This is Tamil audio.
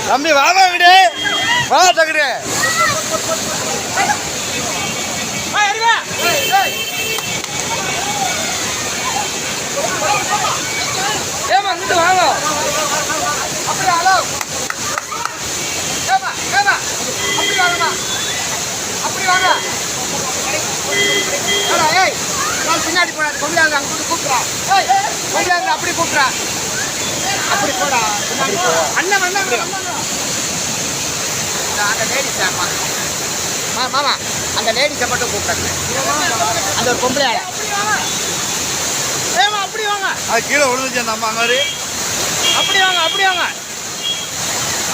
தம்பி வாங்க விடு வா டக்குடு ஏமா இங்கிட்டு வாங்க அப்படி ஹலோ ஏமா ஏமா அப்படி வாங்கம்மா அப்படி வாங்க ஏய் நான் பின்னாடி போடாது கொண்டாங்க அங்கே கூப்பிட்றா ஏய் கொண்டாங்க அப்படி கூப்பிட்றா அப்படி போடா பின்னாடி போ அண்ணன் அண்ணன் அந்த லேடிஸ் மாமா அந்த லேடிஸை மட்டும் கூப்பிட்றேன் அந்த ஒரு பொம்பளை ஏமா அப்படி வாங்க அது கீழே விழுந்துச்சு நம்ம அங்கே அப்படி வாங்க